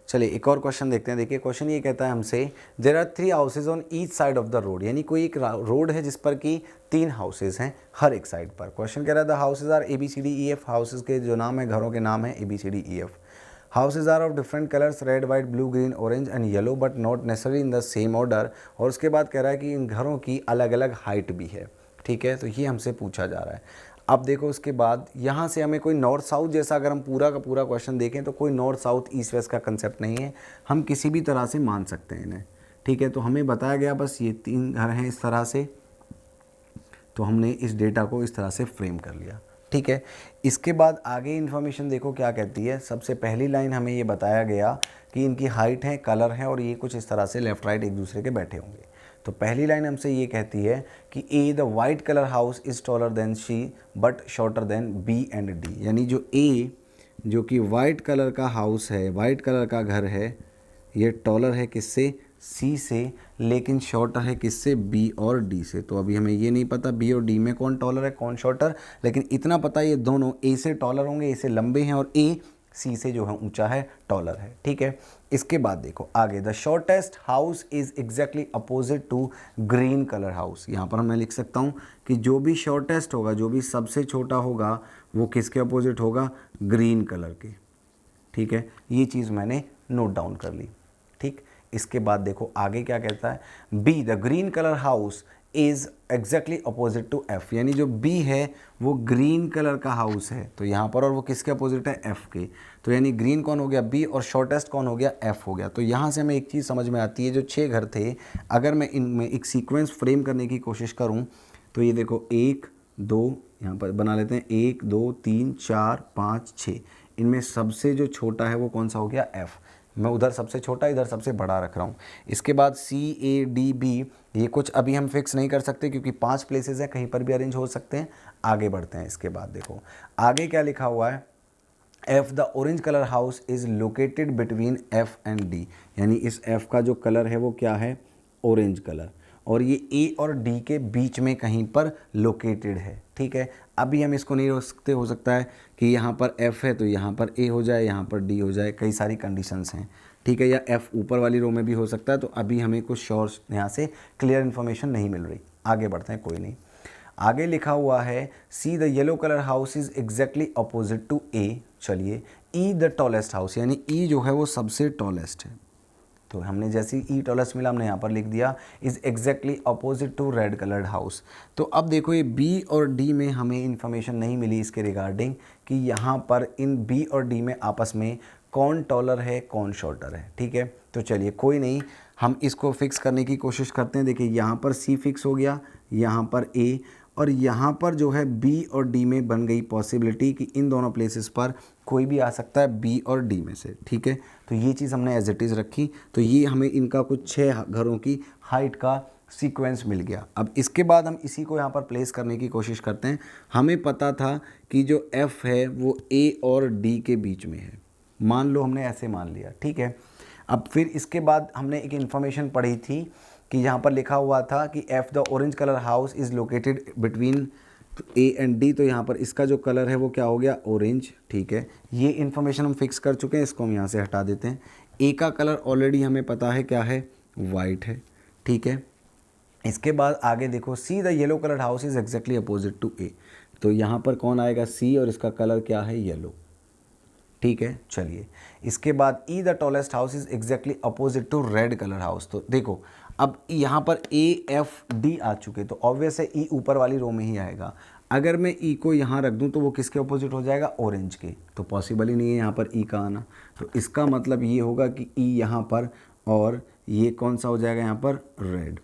चलिए एक और क्वेश्चन देखते हैं। देखिए क्वेश्चन ये कहता है हमसे, there are 3 houses on each side of the road, यानी कोई एक रोड है जिस पर कि 3 हाउसेज हैं हर एक साइड पर। क्वेश्चन कह रहा है the houses are ABCDEF, houses के जो नाम है, घरों के नाम है ABCDEF। Houses are of different colours, red, white, blue, green, orange and yellow, but not necessary in the same order. और उसके बाद कह रहा है कि इन घरों की अलग अलग हाइट भी है। ठीक है, तो ये हमसे पूछा जा रहा है। अब देखो उसके बाद यहाँ से हमें कोई नॉर्थ साउथ जैसा, अगर हम पूरा का पूरा क्वेश्चन देखें तो कोई नॉर्थ साउथ ईस्ट वेस्ट का कंसेप्ट नहीं है, हम किसी भी तरह से मान सकते हैं इन्हें। ठीक है, तो हमें बताया गया बस ये 3 घर हैं इस तरह से, तो हमने इस डेटा को इस तरह से फ्रेम कर लिया। ठीक है, इसके बाद आगे इन्फॉर्मेशन देखो क्या कहती है। सबसे पहली लाइन हमें ये बताया गया कि इनकी हाइट है, कलर है, और ये कुछ इस तरह से लेफ्ट राइट एक दूसरे के बैठे होंगे। तो पहली लाइन हमसे ये कहती है कि A the white colour house is taller than C but shorter than B and D, यानी जो ए जो कि वाइट कलर का हाउस है, वाइट कलर का घर है, ये टॉलर है किससे, सी से, लेकिन शॉर्टर है किससे, बी और डी से। तो अभी हमें ये नहीं पता बी और डी में कौन टॉलर है कौन शॉर्टर, लेकिन इतना पता ये दोनों ए से टॉलर होंगे, ए से लंबे हैं, और ए सी से जो है ऊंचा है, टॉलर है। ठीक है, इसके बाद देखो आगे, the shortest house is exactly opposite to green colour house. यहाँ पर मैं लिख सकता हूँ कि जो भी शॉर्टेस्ट होगा, जो भी सबसे छोटा होगा, वो किसके अपोजिट होगा, ग्रीन कलर के। ठीक है, ये चीज़ मैंने नोट डाउन कर ली। ठीक, इसके बाद देखो आगे क्या कहता है, B the green colour house is exactly opposite to F, यानी जो बी है वो ग्रीन कलर का हाउस है, तो यहाँ पर, और वो किसके अपोजिट है, एफ के। तो यानी ग्रीन कौन हो गया, बी, और शॉर्टेस्ट कौन हो गया, एफ हो गया। तो यहाँ से हमें एक चीज़ समझ में आती है, जो 6 घर थे, अगर मैं इनमें एक सीक्वेंस फ्रेम करने की कोशिश करूँ तो ये देखो 1 2, यहाँ पर बना लेते हैं 1 2 3 4 5 6, इनमें सबसे जो छोटा है वो कौन सा हो गया, एफ। मैं उधर सबसे छोटा, इधर सबसे बड़ा रख रहा हूँ। इसके बाद CADB, ये कुछ अभी हम फिक्स नहीं कर सकते क्योंकि 5 प्लेसेस हैं, कहीं पर भी अरेंज हो सकते हैं। आगे बढ़ते हैं। इसके बाद देखो आगे क्या लिखा हुआ है, F the orange colour house is located between F and D, यानी इस F का जो कलर है वो क्या है, ऑरेंज कलर, और ये A और D के बीच में कहीं पर लोकेटेड है। ठीक है, अभी हम इसको नहीं रोक सकते, हो सकता है कि यहाँ पर F है तो यहाँ पर A हो जाए, यहाँ पर D हो जाए, कई सारी कंडीशंस हैं। ठीक है, या F ऊपर वाली रो में भी हो सकता है। तो अभी हमें कुछ श्योर यहाँ से क्लियर इन्फॉर्मेशन नहीं मिल रही। आगे बढ़ते हैं, कोई नहीं। आगे लिखा हुआ है, C the yellow colour house is exactly opposite to A. चलिए, ई द टॉलेस्ट हाउस, यानी ई जो है वो सबसे टॉलेस्ट है, तो हमने जैसे ई टॉलेस्ट मिला हमने यहाँ पर लिख दिया is exactly opposite to red coloured house. तो अब देखो ये बी और डी में हमें इन्फॉर्मेशन नहीं मिली इसके रिगार्डिंग कि यहाँ पर इन बी और डी में आपस में कौन टॉलर है कौन शॉर्टर है। ठीक है, तो चलिए कोई नहीं, हम इसको फिक्स करने की कोशिश करते हैं। देखिए यहाँ पर सी फिक्स हो गया, यहाँ पर ए, और यहाँ पर जो है बी और डी में बन गई पॉसिबिलिटी कि इन दोनों प्लेसेस पर कोई भी आ सकता है बी और डी में से। ठीक है, तो ये चीज़ हमने एज इट इज़ रखी। तो ये हमें इनका कुछ 6 घरों की हाइट का सीक्वेंस मिल गया। अब इसके बाद हम इसी को यहाँ पर प्लेस करने की कोशिश करते हैं। हमें पता था कि जो एफ़ है वो ए और डी के बीच में है, मान लो हमने ऐसे मान लिया। ठीक है, अब फिर इसके बाद हमने एक इन्फॉर्मेशन पढ़ी थी कि यहाँ पर लिखा हुआ था कि F the orange colour house is located between A and D, तो यहाँ पर इसका जो कलर है वो क्या हो गया, ऑरेंज। ठीक है, ये इन्फॉर्मेशन हम फिक्स कर चुके हैं, इसको हम यहाँ से हटा देते हैं। ए का कलर ऑलरेडी हमें पता है क्या है, वाइट है। ठीक है, इसके बाद आगे देखो, C the yellow colour house is exactly opposite to A, तो यहाँ पर कौन आएगा, सी, और इसका कलर क्या है, येलो। ठीक है, चलिए इसके बाद E the tallest house is exactly opposite to red colour house. तो देखो अब यहाँ पर ए एफ डी आ चुके, तो ऑब्वियस है ई ऊपर वाली रो में ही आएगा। अगर मैं ई को यहाँ रख दूँ तो वो किसके अपोजिट हो जाएगा, ऑरेंज के, तो पॉसिबल ही नहीं है यहाँ पर ई का आना। तो इसका मतलब ये होगा कि ई यहाँ पर, और ये कौन सा हो जाएगा यहाँ पर, रेड।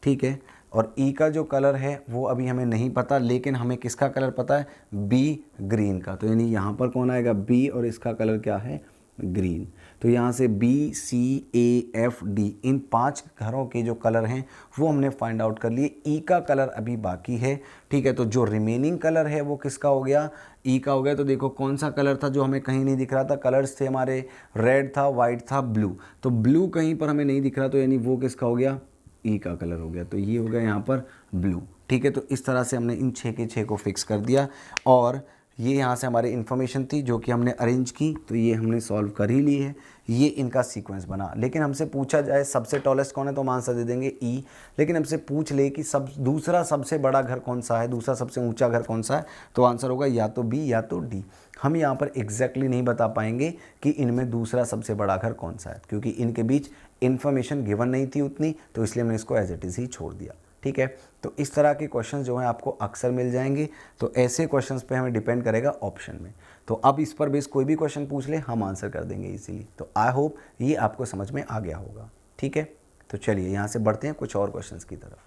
ठीक है, और ई का जो कलर है वो अभी हमें नहीं पता, लेकिन हमें किसका कलर पता है, बी, ग्रीन का। तो यानी यहाँ पर कौन आएगा, बी, और इसका कलर क्या है, ग्रीन। तो यहाँ से B C A F D, इन 5 घरों के जो कलर हैं वो हमने फाइंड आउट कर लिए। ई का कलर अभी बाकी है। ठीक है, तो जो रिमेनिंग कलर है वो किसका हो गया, ई का हो गया। तो देखो कौन सा कलर था जो हमें कहीं नहीं दिख रहा था, कलर्स थे हमारे, रेड था, वाइट था, ब्लू। तो ब्लू कहीं पर हमें नहीं दिख रहा, तो यानी वो किसका हो गया, ई का कलर हो गया। तो ये हो गया यहाँ पर ब्लू। ठीक है, तो इस तरह से हमने इन 6 के 6 को फिक्स कर दिया। और ये यहाँ से हमारी इन्फॉर्मेशन थी जो कि हमने अरेंज की, तो ये हमने सॉल्व कर ही ली है, ये इनका सीक्वेंस बना। लेकिन हमसे पूछा जाए सबसे टॉलेस्ट कौन है तो हम आंसर दे देंगे ई। लेकिन हमसे पूछ ले कि दूसरा सबसे बड़ा घर कौन सा है, दूसरा सबसे ऊंचा घर कौन सा है, तो आंसर होगा या तो बी या तो डी। हम यहाँ पर एग्जैक्टली नहीं बता पाएंगे कि इनमें दूसरा सबसे बड़ा घर कौन सा है, क्योंकि इनके बीच इन्फॉर्मेशन गिवन नहीं थी उतनी, तो इसलिए हमने इसको एज इट इज़ ही छोड़ दिया। ठीक है, तो इस तरह के क्वेश्चंस जो हैं आपको अक्सर मिल जाएंगे। तो ऐसे क्वेश्चंस पे हमें डिपेंड करेगा ऑप्शन में। तो अब इस पर बेस कोई भी क्वेश्चन पूछ ले हम आंसर कर देंगे इजीली। तो आई होप ये आपको समझ में आ गया होगा। ठीक है, तो चलिए यहाँ से बढ़ते हैं कुछ और क्वेश्चंस की तरफ।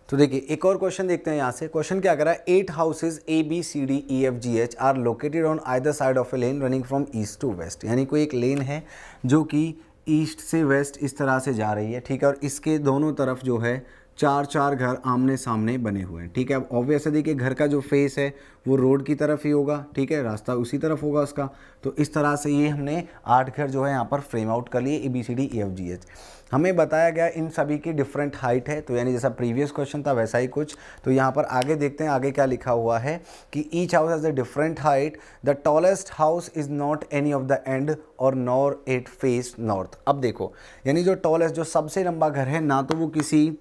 तो देखिए एक और क्वेश्चन देखते हैं यहाँ से। क्वेश्चन क्या कर रहा है, 8 houses A B C D E F G H are located on either side of a lane running from east to west. यानी कोई एक लेन है जो कि ईस्ट से वेस्ट इस तरह से जा रही है। ठीक है, और इसके दोनों तरफ जो है चार घर आमने सामने बने हुए हैं। ठीक है, अब ऑब्वियस है देखिए घर का जो फेस है वो रोड की तरफ ही होगा। ठीक है, रास्ता उसी तरफ होगा उसका। तो इस तरह से ये हमने 8 घर जो है यहाँ पर फ्रेम आउट कर लिए, A B C D E F G H. हमें बताया गया इन सभी की डिफरेंट हाइट है, तो यानी जैसा प्रीवियस क्वेश्चन था वैसा ही कुछ। तो यहाँ पर आगे देखते हैं आगे क्या लिखा हुआ है कि each house has a different height, the tallest house is not any of the end और नॉर इट फेस नॉर्थ। अब देखो यानी जो टॉलेस्ट जो सबसे लंबा घर है ना तो वो किसी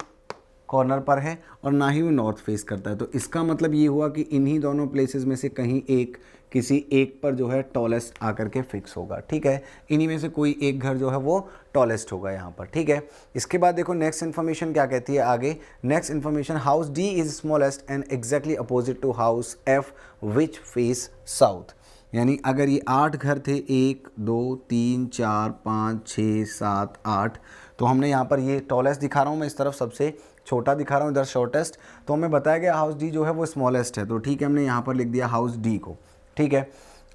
कॉर्नर पर है और ना ही वो नॉर्थ फेस करता है। तो इसका मतलब ये हुआ कि इन्हीं दोनों प्लेसेस में से कहीं एक किसी एक पर जो है टॉलेस्ट आकर के फिक्स होगा। ठीक है, इन्हीं में से कोई एक घर जो है वो टॉलेस्ट होगा यहाँ पर। ठीक है, इसके बाद देखो नेक्स्ट इन्फॉर्मेशन क्या कहती है आगे। Next information, house D is smallest and exactly opposite to house F which face south. यानी अगर ये 8 घर थे, 1 2 3 4 5 6 7 8, तो हमने यहाँ पर ये टॉलेस्ट दिखा रहा हूँ मैं इस तरफ, सबसे छोटा दिखा रहा हूँ इधर शॉर्टेस्ट। तो हमें बताया गया हाउस डी जो है वो स्मॉलेस्ट है, तो ठीक है हमने यहाँ पर लिख दिया हाउस डी को। ठीक है,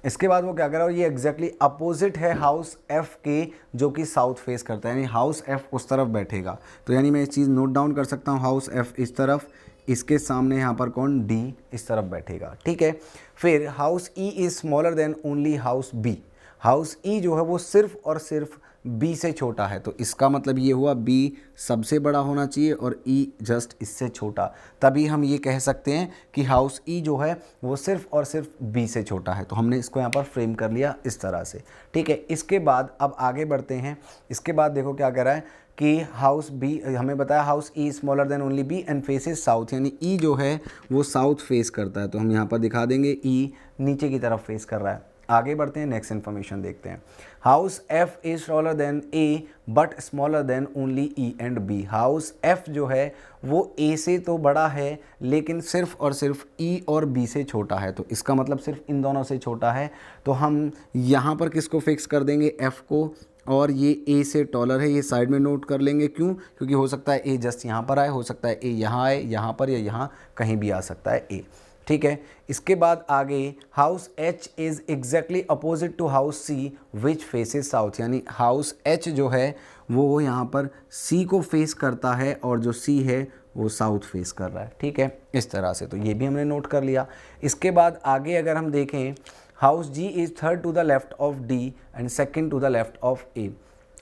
इसके बाद वो क्या कर रहा है, ये एग्जैक्टली अपोजिट है हाउस एफ के जो कि साउथ फेस करता है, यानी हाउस एफ उस तरफ बैठेगा। तो यानी मैं इस चीज़ नोट डाउन कर सकता हूँ, हाउस एफ इस तरफ, इसके सामने यहाँ पर कौन, डी इस तरफ बैठेगा। ठीक है, फिर house E is smaller than only house B. House E जो है वो सिर्फ और सिर्फ बी से छोटा है, तो इसका मतलब ये हुआ बी सबसे बड़ा होना चाहिए और ई जस्ट इससे छोटा, तभी हम ये कह सकते हैं कि हाउस ई जो है वो सिर्फ और सिर्फ बी से छोटा है। तो हमने इसको यहाँ पर फ्रेम कर लिया इस तरह से। ठीक है, इसके बाद अब आगे बढ़ते हैं। इसके बाद देखो क्या कह रहा है कि हाउस बी, हमें बताया house E smaller than only B and faces south, यानी ई जो है वो साउथ फेस करता है। तो हम यहाँ पर दिखा देंगे ई नीचे की तरफ फेस कर रहा है। आगे बढ़ते हैं, नेक्स्ट इन्फॉर्मेशन देखते हैं। House F is taller than A but smaller than only E and B. House F जो है वो ए से तो बड़ा है लेकिन सिर्फ और सिर्फ ई और बी से छोटा है, तो इसका मतलब सिर्फ इन दोनों से छोटा है। तो हम यहाँ पर किसको फिक्स कर देंगे, एफ को, और ये ए से टॉलर है, ये साइड में नोट कर लेंगे। क्यों, क्योंकि हो सकता है ए जस्ट यहाँ पर आए, हो सकता है ए यहाँ आए, यहाँ पर या यहाँ कहीं भी आ सकता है ए। ठीक है, इसके बाद आगे house H is exactly opposite to house C which faces south, यानी हाउस एच जो है वो यहाँ पर सी को फेस करता है और जो सी है वो साउथ फेस कर रहा है। ठीक है, इस तरह से, तो ये भी हमने नोट कर लिया। इसके बाद आगे अगर हम देखें, house G is third to the left of D and second to the left of A.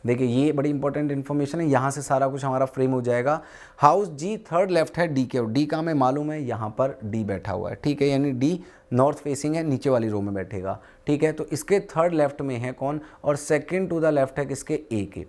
देखिए ये बड़ी इंपॉर्टेंट इन्फॉर्मेशन है, यहाँ से सारा कुछ हमारा फ्रेम हो जाएगा। हाउस जी थर्ड लेफ्ट है डी के, और डी का हमें मालूम है यहाँ पर डी बैठा हुआ है। ठीक है, यानी डी नॉर्थ फेसिंग है, नीचे वाली रो में बैठेगा। ठीक है, तो इसके थर्ड लेफ्ट में है कौन, और सेकंड टू द लेफ्ट है किसके, ए के।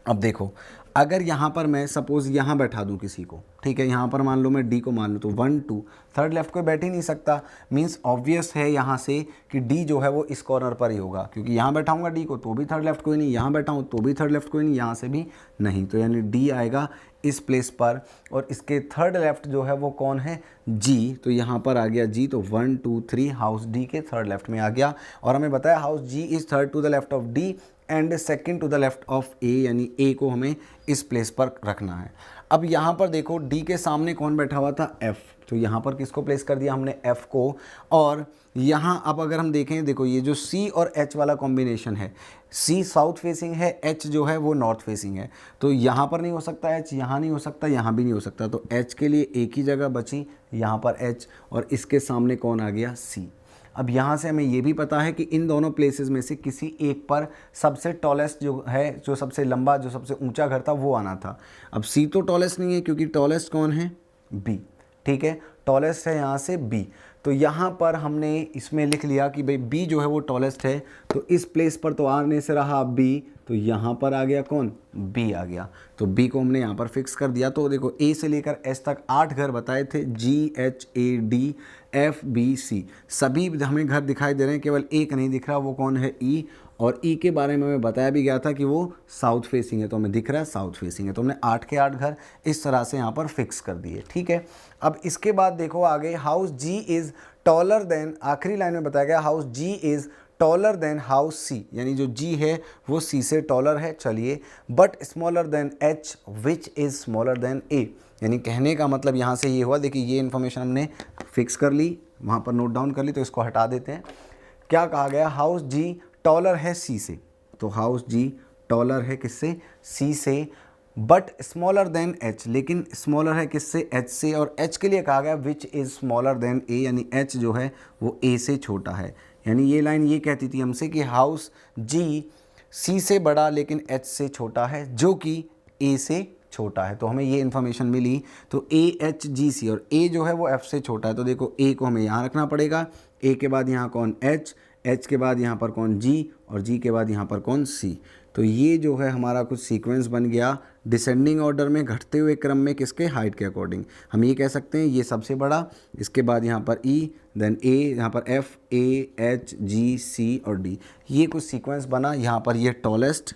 अब देखो अगर यहाँ पर मैं सपोज़ यहाँ बैठा दूँ किसी को, ठीक है, यहाँ पर मान लो मैं डी को मान लूँ, तो 1 2 थर्ड लेफ्ट कोई बैठ ही नहीं सकता। मीन्स ऑब्वियस है यहाँ से कि डी जो है वो इस कॉर्नर पर ही होगा, क्योंकि यहाँ बैठाऊँगा डी को तो भी थर्ड लेफ्ट कोई नहीं, यहाँ बैठा हूँ तो भी थर्ड लेफ्ट कोई नहीं, यहाँ से भी नहीं, तो यानी डी आएगा इस प्लेस पर। और इसके थर्ड लेफ्ट जो है वो कौन है, जी, तो यहाँ पर आ गया जी, तो 1 2 3 हाउस डी के थर्ड लेफ्ट में आ गया। और हमें बताया house G is third to the left of D and second to the left of A, यानी ए को हमें इस प्लेस पर रखना है। अब यहाँ पर देखो डी के सामने कौन बैठा हुआ था, एफ, तो यहाँ पर किसको प्लेस कर दिया हमने, एफ को। और यहाँ अब अगर हम देखें, देखो ये जो सी और एच वाला कॉम्बिनेशन है, सी साउथ फेसिंग है, एच जो है वो नॉर्थ फेसिंग है, तो यहाँ पर नहीं हो सकता एच, यहाँ नहीं हो सकता, यहाँ भी नहीं हो सकता, तो एच के लिए एक ही जगह बची, यहाँ पर एच, और इसके सामने कौन आ गया, सी। अब यहाँ से हमें ये भी पता है कि इन दोनों प्लेसेस में से किसी एक पर सबसे टॉलेस्ट जो है, जो सबसे लंबा, जो सबसे ऊंचा घर था वो आना था। अब सी तो टॉलेस्ट नहीं है, क्योंकि टॉलेस्ट कौन है, बी। ठीक है, टॉलेस्ट है यहाँ से बी, तो यहाँ पर हमने इसमें लिख लिया कि भाई बी जो है वो टॉलेस्ट है, तो इस प्लेस पर तो आने से रहा बी, तो यहाँ पर आ गया कौन, बी आ गया। तो बी को हमने यहाँ पर फिक्स कर दिया। तो देखो ए से लेकर एस तक 8 घर बताए थे, G H A D F B C, सभी हमें घर दिखाई दे रहे हैं, केवल एक नहीं दिख रहा, वो कौन है, ई। और ई के बारे में हमें बताया भी गया था कि वो साउथ फेसिंग है, तो हमें दिख रहा है साउथ फेसिंग है, तो हमने 8 के 8 घर इस तरह से यहाँ पर फिक्स कर दिए। ठीक है, अब इसके बाद देखो आगे, house G is taller than, आखिरी लाइन में बताया गया house G is taller than house C, यानी जो जी है वो सी से टॉलर है। चलिए, but smaller than H which is smaller than A, यानी कहने का मतलब यहाँ से ये हुआ, देखिए ये इन्फॉर्मेशन हमने फिक्स कर ली, वहाँ पर नोट डाउन कर ली, तो इसको हटा देते हैं। क्या कहा गया, हाउस जी टॉलर है सी से, तो हाउस जी टॉलर है किससे, सी से, बट स्मॉलर देन एच, लेकिन स्मॉलर है किससे, एच से, और एच के लिए कहा गया विच इज़ स्मॉलर देन ए, यानी एच जो है वो ए से छोटा है। यानी ये लाइन ये कहती थी हमसे कि हाउस जी सी से बड़ा लेकिन एच से छोटा है, जो कि ए से छोटा है। तो हमें ये इन्फॉर्मेशन मिली, तो ए एच जी सी, और ए जो है वो एफ से छोटा है, तो देखो ए को हमें यहाँ रखना पड़ेगा, ए के बाद यहाँ कौन एच, एच के बाद यहाँ पर कौन जी, और जी के बाद यहाँ पर कौन सी। तो ये जो है हमारा कुछ सीक्वेंस बन गया डिसेंडिंग ऑर्डर में, घटते हुए क्रम में, किसके, हाइट के अकॉर्डिंग। हम ये कह सकते हैं ये सबसे बड़ा, इसके बाद यहाँ पर ई, देन ए, यहाँ पर एफ, ए एच जी सी और डी, ये कुछ सीक्वेंस बना। यहाँ पर ये टॉलेस्ट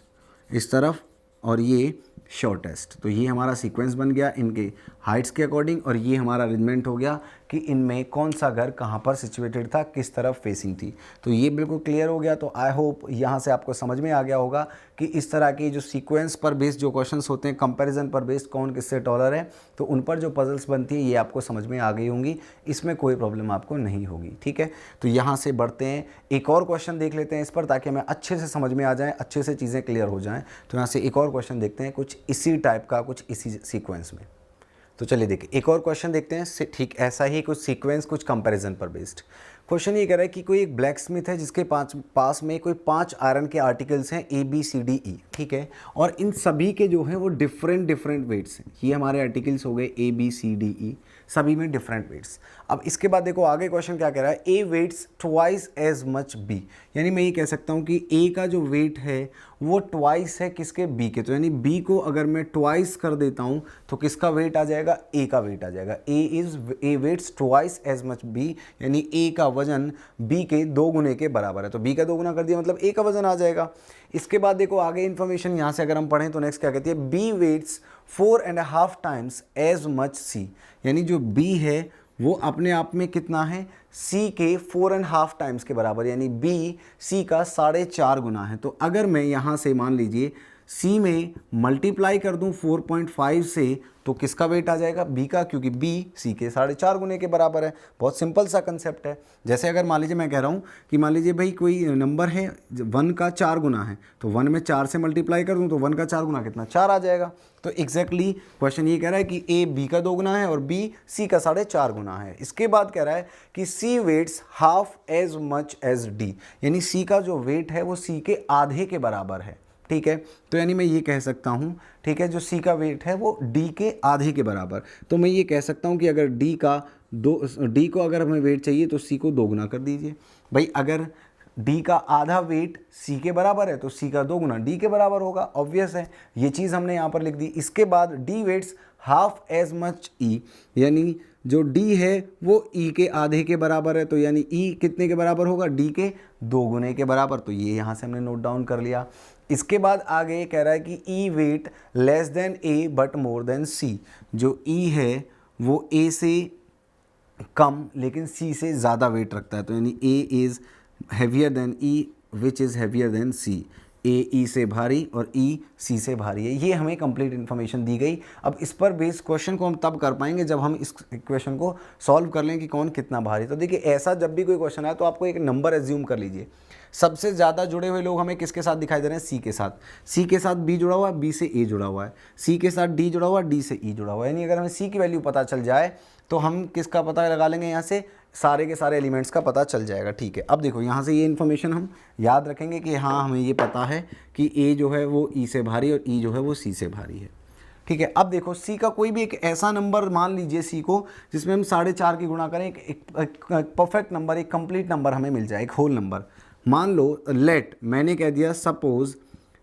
इस तरफ और ये शॉर्टेस्ट, तो ये हमारा सीक्वेंस बन गया इनके हाइट्स के अकॉर्डिंग, और ये हमारा अरेंजमेंट हो गया कि इनमें कौन सा घर कहाँ पर सिचुएटेड था, किस तरफ फेसिंग थी। तो ये बिल्कुल क्लियर हो गया। तो आई होप यहाँ से आपको समझ में आ गया होगा कि इस तरह के जो सीक्वेंस पर बेस्ड जो क्वेश्चंस होते हैं, कंपैरिजन पर बेस्ड कौन किससे टॉलर है, तो उन पर जो पजल्स बनती है ये आपको समझ में आ गई होंगी, इसमें कोई प्रॉब्लम आपको नहीं होगी। ठीक है, तो यहाँ से बढ़ते हैं, एक और क्वेश्चन देख लेते हैं इस पर, ताकि हमें अच्छे से समझ में आ जाए, अच्छे से चीज़ें क्लियर हो जाएँ। तो यहाँ से एक और क्वेश्चन देखते हैं, कुछ इसी टाइप का, कुछ इसी सीक्वेंस में। तो चलिए देखिए एक और क्वेश्चन देखते हैं, ठीक ऐसा ही कुछ सीक्वेंस, कुछ कंपैरिजन पर बेस्ड। क्वेश्चन ये कह रहा है कि कोई एक ब्लैक स्मिथ है जिसके पास में कोई 5 आयरन के आर्टिकल्स हैं ए बी सी डी ई, ठीक है, और इन सभी के जो हैं वो डिफरेंट वेट्स हैं। ये हमारे आर्टिकल्स हो गए ए बी सी डी ई, सभी में डिफरेंट वेट्स। अब इसके बाद देखो आगे क्वेश्चन क्या कह रहा है, A weights twice as much B, यानी मैं ये कह सकता हूँ कि ए का जो वेट है वो ट्वाइस है किसके, बी के। तो यानी बी को अगर मैं ट्वाइस कर देता हूँ तो किसका वेट आ जाएगा, ए का वेट आ जाएगा। A weights twice as much B, यानी ए का वजन बी के 2 गुने के बराबर है। तो बी का 2 गुना कर दिया मतलब ए का वजन आ जाएगा। इसके बाद देखो आगे इन्फॉर्मेशन यहाँ से अगर हम पढ़ें तो नेक्स्ट क्या कहती है, B weights 4.5 times as much C, यानी जो बी है वो अपने आप में कितना है, सी के 4.5 टाइम्स के बराबर, यानी बी सी का 4.5 गुना है। तो अगर मैं यहाँ से मान लीजिए सी में मल्टीप्लाई कर दूं 4.5 से, तो किसका वेट आ जाएगा, बी का, क्योंकि बी सी के 4.5 गुने के बराबर है। बहुत सिंपल सा कंसेप्ट है। जैसे अगर मान लीजिए मैं कह रहा हूँ कि मान लीजिए भाई कोई नंबर है 1 का 4 गुना है, तो 1 में 4 से मल्टीप्लाई कर दूँ तो 1 का 4 गुना कितना, 4 आ जाएगा। तो एग्जैक्टली क्वेश्चन ये कह रहा है कि ए बी का 2 गुना है और बी सी का 4.5 गुना है। इसके बाद कह रहा है कि C weights half as much as D, यानी सी का जो वेट है वो सी के आधे के बराबर है। ठीक है, तो यानी मैं ये कह सकता हूँ, ठीक है, जो सी का वेट है वो डी के आधे के बराबर। तो मैं ये कह सकता हूँ कि अगर डी को अगर हमें वेट चाहिए तो सी को 2 गुना कर दीजिए। भाई अगर डी का आधा वेट सी के बराबर है तो सी का 2 गुना डी के बराबर होगा, ऑब्वियस है, ये चीज़ हमने यहाँ पर लिख दी। इसके बाद D weights half as much E, यानी जो डी है वो ई के आधे के बराबर है, तो यानी ई कितने के बराबर होगा, डी के 2 गुने के बराबर। तो ये यहाँ से हमने नोट डाउन कर लिया। इसके बाद आगे कह रहा है कि E weight less than A but more than C, जो ई है वो ए से कम लेकिन सी से ज़्यादा वेट रखता है, तो यानी A is heavier than E which is heavier than C, A E से भारी और ई सी से भारी है। ये हमें कंप्लीट इन्फॉर्मेशन दी गई। अब इस पर बेस्ड क्वेश्चन को हम तब कर पाएंगे जब हम इस इक्वेशन को सॉल्व कर लें कि कौन कितना भारी। तो देखिए ऐसा जब भी कोई क्वेश्चन आए तो आपको एक नंबर एज्यूम कर लीजिए। सबसे ज़्यादा जुड़े हुए लोग हमें किसके साथ दिखाई दे रहे हैं, सी के साथ। सी के साथ बी जुड़ा हुआ है, बी से ए जुड़ा हुआ है, सी के साथ डी जुड़ा हुआ है, डी से ई जुड़ा हुआ है। यानी अगर हमें सी की वैल्यू पता चल जाए तो हम किसका पता लगा लेंगे, यहाँ से सारे के सारे एलिमेंट्स का पता चल जाएगा। ठीक है, अब देखो यहाँ से ये इन्फॉर्मेशन हम याद रखेंगे कि हाँ हमें ये पता है कि ए जो है वो ई से भारी और ई जो है वो सी से भारी है। ठीक है। अब देखो सी का कोई भी एक ऐसा नंबर मान लीजिए सी को जिसमें हम 4.5 की गुणा करें, एक परफेक्ट नंबर, एक कंप्लीट नंबर हमें मिल जाए, एक होल नंबर। मान लो लेट, मैंने कह दिया सपोज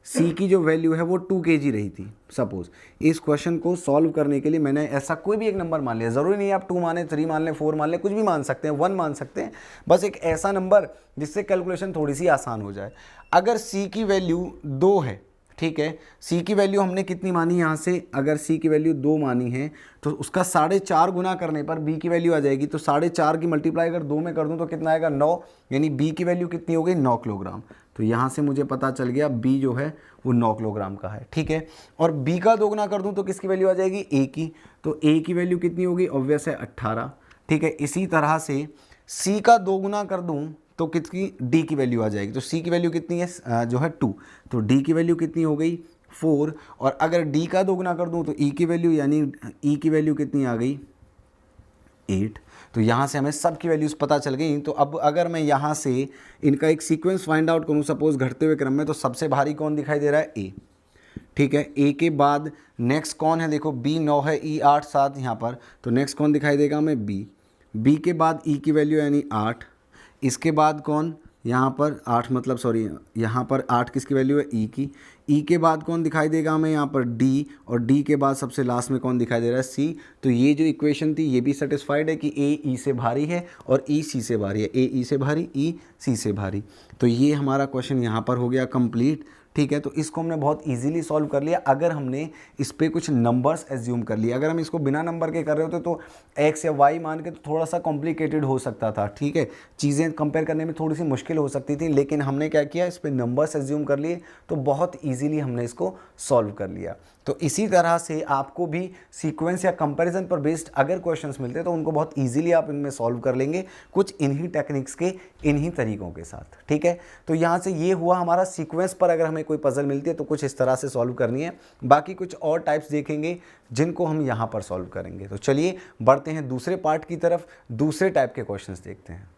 सी की जो वैल्यू है वो 2 kg रही थी। सपोज इस क्वेश्चन को सॉल्व करने के लिए मैंने ऐसा कोई भी एक नंबर मान लिया, ज़रूरी नहीं है आप 2 माने, 3 मान लें, 4 मान लें, कुछ भी मान सकते हैं, 1 मान सकते हैं, बस एक ऐसा नंबर जिससे कैलकुलेशन थोड़ी सी आसान हो जाए। अगर सी की वैल्यू 2 है, ठीक है, सी की वैल्यू हमने कितनी मानी यहाँ से, अगर सी की वैल्यू 2 मानी है तो उसका 4.5 गुना करने पर बी की वैल्यू आ जाएगी। तो 4.5 की मल्टीप्लाई अगर 2 में कर दूँ तो कितना आएगा, 9, यानी बी की वैल्यू कितनी हो गई, 9 किलोग्राम। तो यहाँ से मुझे पता चल गया बी जो है वो 9 किलोग्राम का है, ठीक है। और बी का 2 गुना कर दूँ तो किसकी वैल्यू आ जाएगी, ए की। तो ए की वैल्यू कितनी होगी, ऑब्वियस है 18, ठीक है। इसी तरह से सी का 2 गुना कर दूँ तो कितनी, डी की वैल्यू आ जाएगी। तो सी की वैल्यू कितनी है, जो है 2, तो डी की वैल्यू कितनी हो गई, 4। और अगर डी का 2 गुना कर दूं तो ई की वैल्यू, यानी ई की वैल्यू कितनी आ गई, 8। तो यहाँ से हमें सब की वैल्यूज़ पता चल गई। तो अब अगर मैं यहाँ से इनका एक सीक्वेंस फाइंड आउट करूँ सपोज घटते हुए क्रम में, तो सबसे भारी कौन दिखाई दे रहा है, ए, ठीक है। ए के बाद नेक्स्ट कौन है, देखो बी 9 है, ई 8 7 यहाँ पर, तो नेक्स्ट कौन दिखाई देगा हमें, बी। बी के बाद ई की वैल्यू यानी 8, इसके बाद कौन, यहाँ पर 8 मतलब सॉरी यहाँ पर 8 किसकी वैल्यू है, ई की। ई के बाद कौन दिखाई देगा हमें यहाँ पर, डी। और डी के बाद सबसे लास्ट में कौन दिखाई दे रहा है, सी। तो ये जो इक्वेशन थी ये भी सेटिस्फाइड है कि ए ई से भारी है और ई सी से भारी है, ए ई से भारी, ई सी से भारी। तो ये हमारा क्वेश्चन यहाँ पर हो गया कंप्लीट, ठीक है। तो इसको हमने बहुत इजीली सॉल्व कर लिया अगर हमने इस पर कुछ नंबर्स एज्यूम कर लिए। अगर हम इसको बिना नंबर के कर रहे होते तो एक्स या वाई मान के तो थोड़ा सा कॉम्प्लिकेटेड हो सकता था, ठीक है, चीज़ें कंपेयर करने में थोड़ी सी मुश्किल हो सकती थी। लेकिन हमने क्या किया, इस पर नंबर्स एज्यूम कर लिए तो बहुत ईजिली हमने इसको सॉल्व कर लिया। तो इसी तरह से आपको भी सीक्वेंस या कंपैरिजन पर बेस्ड अगर क्वेश्चंस मिलते हैं तो उनको बहुत इजीली आप इनमें सॉल्व कर लेंगे, कुछ इन्हीं टेक्निक्स के, इन्हीं तरीकों के साथ, ठीक है। तो यहाँ से ये हुआ हमारा सीक्वेंस पर अगर हमें कोई पजल मिलती है तो कुछ इस तरह से सॉल्व करनी है। बाकी कुछ और टाइप्स देखेंगे जिनको हम यहाँ पर सॉल्व करेंगे। तो चलिए बढ़ते हैं दूसरे पार्ट की तरफ, दूसरे टाइप के क्वेश्चंस देखते हैं।